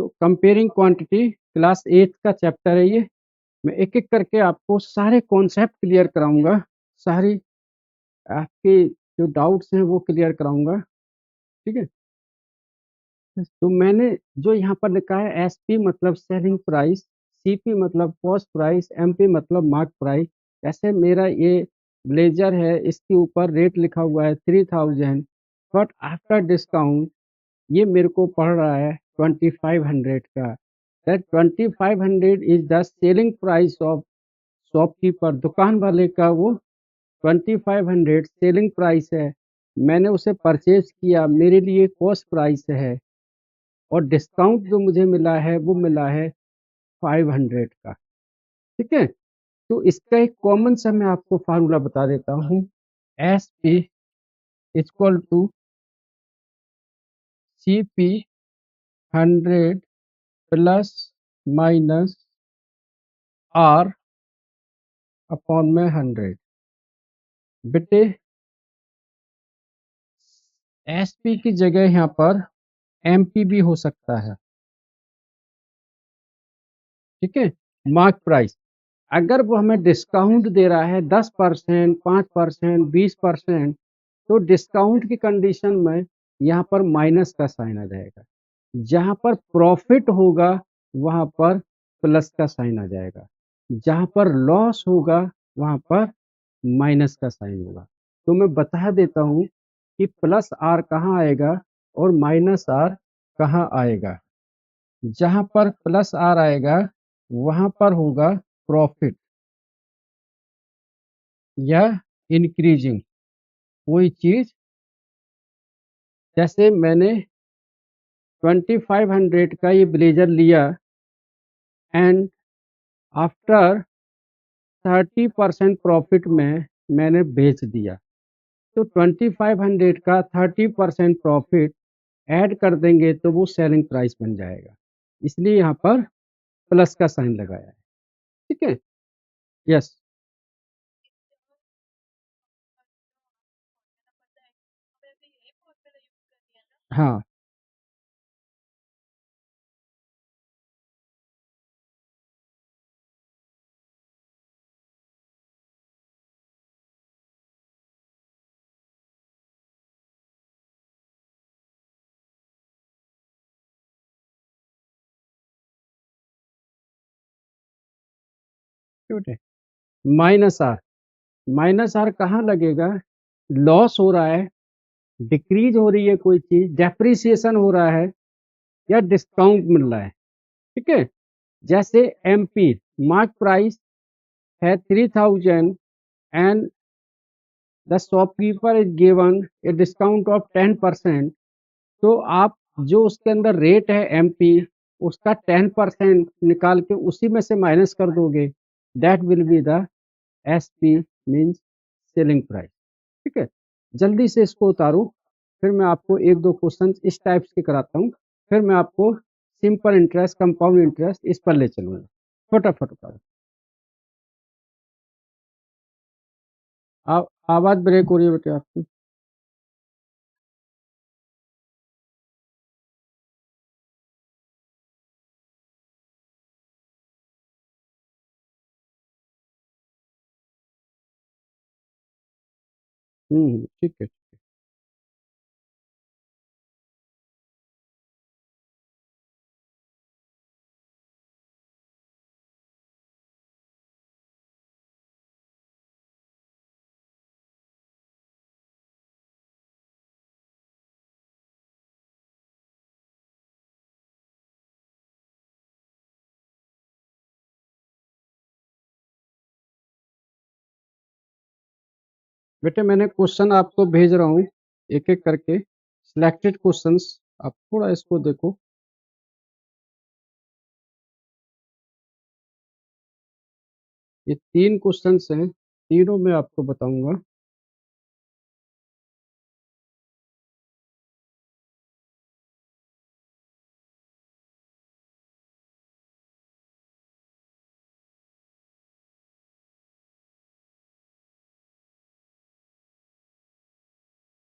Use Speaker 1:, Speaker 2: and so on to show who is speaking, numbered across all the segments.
Speaker 1: तो comparing quantity class 8 का chapter है ये। मैं एक एक करके आपको सारे कॉन्सेप्ट क्लियर कराऊंगा, सारी आपके जो डाउट्स हैं वो क्लियर कराऊंगा। ठीक है, तो मैंने जो यहाँ पर लिखा है एसपी मतलब सेलिंग प्राइस, सीपी मतलब कॉस्ट प्राइस, एमपी मतलब मार्क प्राइस। ऐसे मेरा ये ब्लेजर है, इसके ऊपर रेट लिखा हुआ है 3000, बट आफ्टर डिस्काउंट ये मेरे को पड़ रहा है 2500 का। That 2500 is the selling price of shopkeeper, दुकान वाले का वो 2500 सेलिंग प्राइस है। मैंने उसे परचेज किया, मेरे लिए कॉस्ट प्राइस है, और डिस्काउंट जो मुझे मिला है वो मिला है 500 का। ठीक है, तो इसका एक कॉमन सा मैं आपको फार्मूला बता देता हूँ। S P equal to C P 100 plus minus R upon में 100। बेटे एस पी की जगह यहाँ पर एम पी भी हो सकता है। ठीक है, मार्क प्राइस। अगर वो हमें डिस्काउंट दे रहा है 10%, 5%, 20%, तो डिस्काउंट की कंडीशन में यहाँ पर माइनस का साइन आ जाएगा। जहाँ पर प्रॉफिट होगा वहाँ पर प्लस का साइन आ जाएगा, जहाँ पर लॉस होगा वहाँ पर माइनस का साइन होगा। तो मैं बता देता हूँ कि प्लस आर कहाँ आएगा और माइनस आर कहाँ आएगा। जहाँ पर प्लस आर आएगा वहाँ पर होगा प्रॉफिट या इंक्रीजिंग कोई चीज। जैसे मैंने 2500 का ये ब्लेजर लिया एंड आफ्टर 30% प्रॉफिट में मैंने बेच दिया, तो 2500 का 30% प्रॉफिट ऐड कर देंगे तो वो सेलिंग प्राइस बन जाएगा। इसलिए यहाँ पर प्लस का साइन लगाया है। ठीक है, यस। हाँ, ठीक है। माइनस आर कहाँ लगेगा? लॉस हो रहा है, डिक्रीज हो रही है कोई चीज, डेप्रिसिएशन हो रहा है, या डिस्काउंट मिल रहा है। ठीक है, जैसे एमपी मार्क प्राइस है 3000 and the shopkeeper is given a discount of 10%। तो आप जो उसके अंदर रेट है एमपी, उसका 10% निकाल के उसी में से माइनस कर दोगे, that will be the SP means selling price. ठीक है, जल्दी से इसको उतारो, फिर मैं आपको एक दो क्वेश्चन इस टाइप के कराता हूँ, फिर मैं आपको सिंपल इंटरेस्ट, कंपाउंड इंटरेस्ट इस पर ले चलूंगा। फटाफट उतारो। आवाज ब्रेक हो रही है बेटे आपकी। ठीक है। बेटे मैंने क्वेश्चन आपको भेज रहा हूँ एक एक करके, सिलेक्टेड क्वेश्चंस। आप थोड़ा इसको देखो। ये 3 क्वेश्चंस हैं, तीनों मैं आपको बताऊंगा।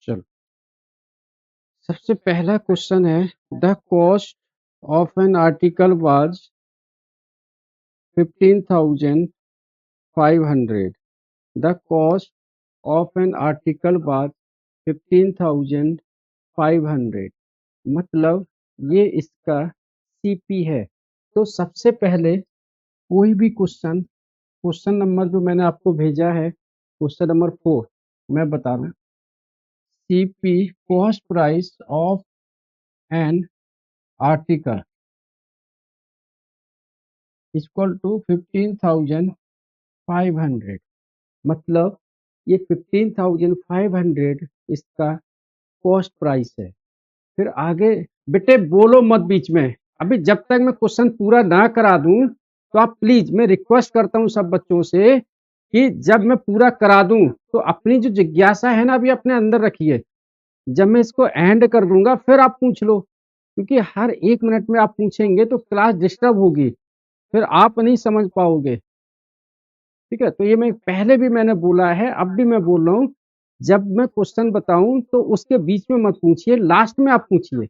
Speaker 1: चलो, सबसे पहला क्वेश्चन है the cost of an article was 15,500. The cost of an article was 15,500. मतलब ये इसका सीपी है। तो सबसे पहले कोई भी क्वेश्चन नंबर जो मैंने आपको भेजा है, क्वेश्चन नंबर 4, मैं बता रहा हूँ। CP cost price of an article equal to 15,500। मतलब ये 15,500 इसका कॉस्ट प्राइस है। फिर आगे बेटे बोलो मत बीच में, अभी जब तक मैं क्वेश्चन पूरा ना करा दूं तो आप प्लीज, मैं रिक्वेस्ट करता हूं सब बच्चों से कि जब मैं पूरा करा दूं तो अपनी जो जिज्ञासा है ना अभी अपने अंदर रखिए। जब मैं इसको एंड कर दूंगा फिर आप पूछ लो, क्योंकि हर 1 मिनट में आप पूछेंगे तो क्लास डिस्टर्ब होगी, फिर आप नहीं समझ पाओगे। ठीक है, तो ये मैं पहले भी मैंने बोला है, अब भी मैं बोल रहा हूँ, जब मैं क्वेश्चन बताऊं तो उसके बीच में मत पूछिए, लास्ट में आप पूछिए,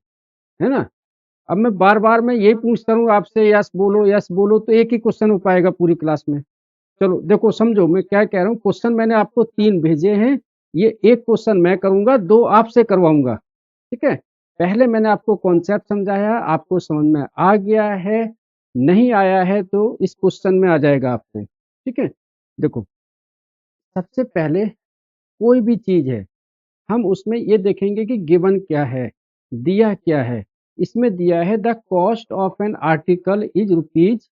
Speaker 1: है ना। अब मैं बार बार मैं यही पूछता हूँ आपसे यस बोलो तो एक ही क्वेश्चन हो पाएगा पूरी क्लास में। चलो देखो समझो मैं क्या कह रहा हूँ। क्वेश्चन मैंने आपको 3 भेजे हैं, ये एक क्वेश्चन मैं करूंगा, 2 आपसे करवाऊंगा। ठीक है, पहले मैंने आपको कॉन्सेप्ट समझाया, आपको समझ में आ गया है, नहीं आया है तो इस क्वेश्चन में आ जाएगा आपको। ठीक है, देखो सबसे पहले कोई भी चीज है हम उसमें ये देखेंगे कि गिवन क्या है, दिया क्या है। इसमें दिया है the cost of an article is rupees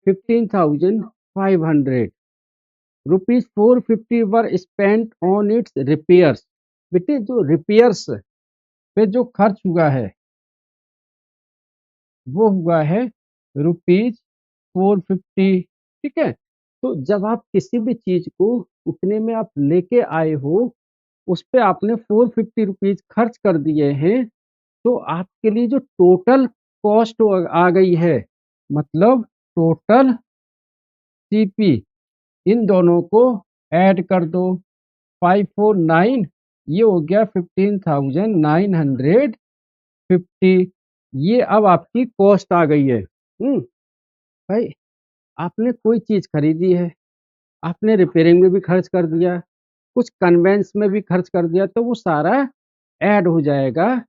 Speaker 1: 15,500, rupees 450 were spent on it's repairs. बेटे जो रिपेयर्स पे जो खर्च हुआ है वो हुआ है रुपीज 450। ठीक है, तो जब आप किसी भी चीज को उतने में आप लेके आए हो, उस पे आपने 450 रुपीज खर्च कर दिए हैं, तो आपके लिए जो टोटल कॉस्ट आ गई है, मतलब टोटल सीपी, इन दोनों को ऐड कर दो, 549, ये हो गया 15,950। ये अब आपकी कॉस्ट आ गई है। भाई आपने कोई चीज खरीदी है, आपने रिपेयरिंग में भी खर्च कर दिया, कुछ कन्वेंस में भी खर्च कर दिया, तो वो सारा ऐड हो जाएगा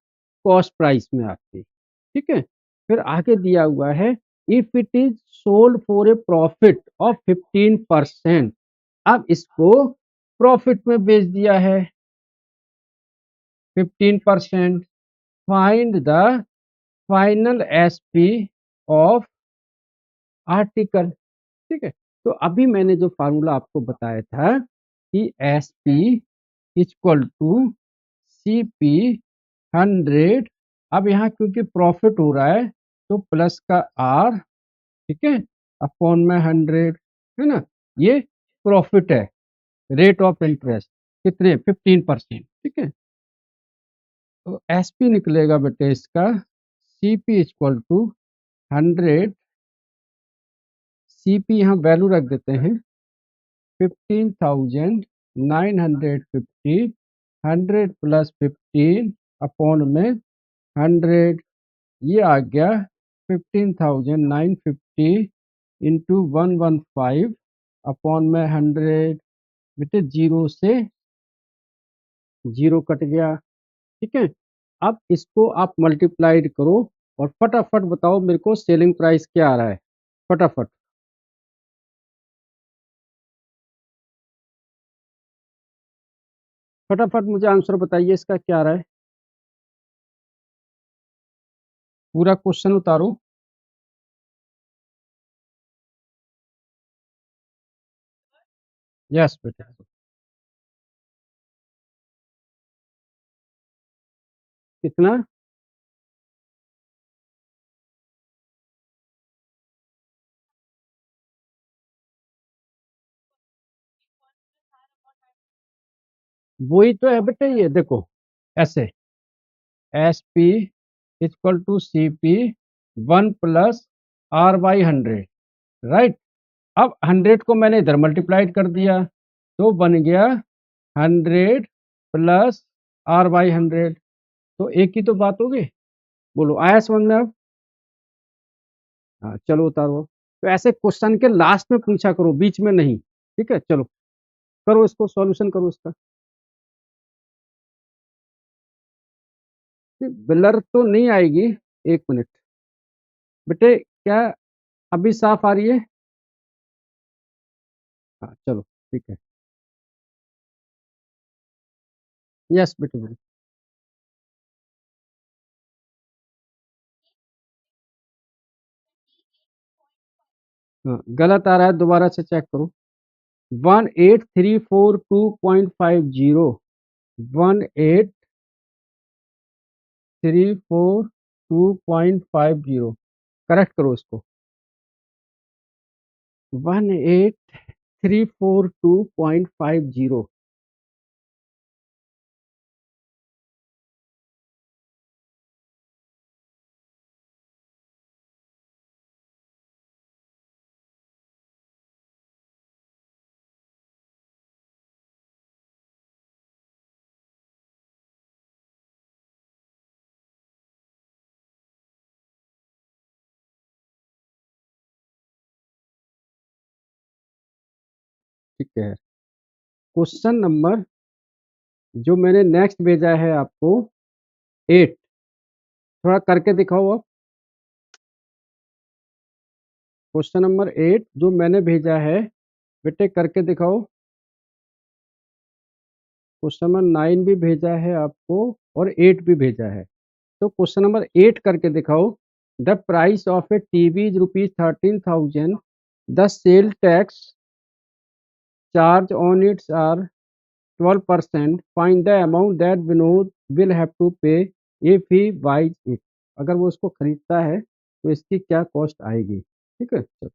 Speaker 1: कॉस्ट प्राइस में आपकी। ठीक है, फिर आगे दिया हुआ है if it is sold for a profit of 15%। अब इसको प्रॉफिट में बेच दिया है 15%। Find the final SP of article. ठीक है, तो अभी मैंने जो फार्मूला आपको बताया था कि S P equal to C P 100। अब यहाँ क्योंकि प्रॉफिट हो रहा है तो प्लस का आर, ठीक है, अपॉन में 100, है ना। ये प्रॉफिट है, रेट ऑफ इंटरेस्ट कितने 15%। ठीक है, तो एस पी निकलेगा बेटे इसका C P equal to 100। C P यहाँ वैल्यू रख देते हैं 15,950, 100 प्लस 15 अपॉन में 100, ये आ गया 15,950 इंटू 115 अपॉन में 100। बेटे जीरो से जीरो कट गया। ठीक है, अब इसको आप मल्टीप्लाइड करो और फटाफट बताओ मेरे को सेलिंग प्राइस क्या आ रहा है, फटाफट फटाफट मुझे आंसर बताइए इसका क्या आ रहा है। पूरा क्वेश्चन उतारो। यस बेटा, कितना? वही तो है बेटे, ये देखो ऐसे S P equal to C P 1 plus R/100, right. अब 100 को मैंने इधर मल्टीप्लाइड कर दिया तो बन गया 100 प्लस R/100। तो एक ही तो बात होगी। बोलो आया समझ में अब? हाँ, चलो उतारो। तो ऐसे क्वेश्चन के लास्ट में पूछा करो, बीच में नहीं। ठीक है, चलो करो इसको, सॉल्यूशन करो इसका। ब्लर तो नहीं आएगी। एक मिनट बेटे, क्या अभी साफ आ रही है? हाँ चलो ठीक है। यस बेटे बेटे। हाँ गलत आ रहा है, दोबारा से चेक करो। 18342.50। 18342.50। करेक्ट करो इसको। 18342.50। ठीक है। क्वेश्चन नंबर जो मैंने नेक्स्ट भेजा है आपको, 8। थोड़ा करके दिखाओ आप। क्वेश्चन नंबर 8 जो मैंने भेजा है, बेटे करके दिखाओ। क्वेश्चन नंबर 9 भी भेजा है आपको और 8 भी भेजा है। तो क्वेश्चन नंबर 8 करके दिखाओ। The price of a TV is ₹13,000। The sale tax charge on its are 12%। Find the amount that Vinod will have to pay if he buys it. अगर वो उसको खरीदता है तो इसकी क्या कॉस्ट आएगी? ठीक है, चलो।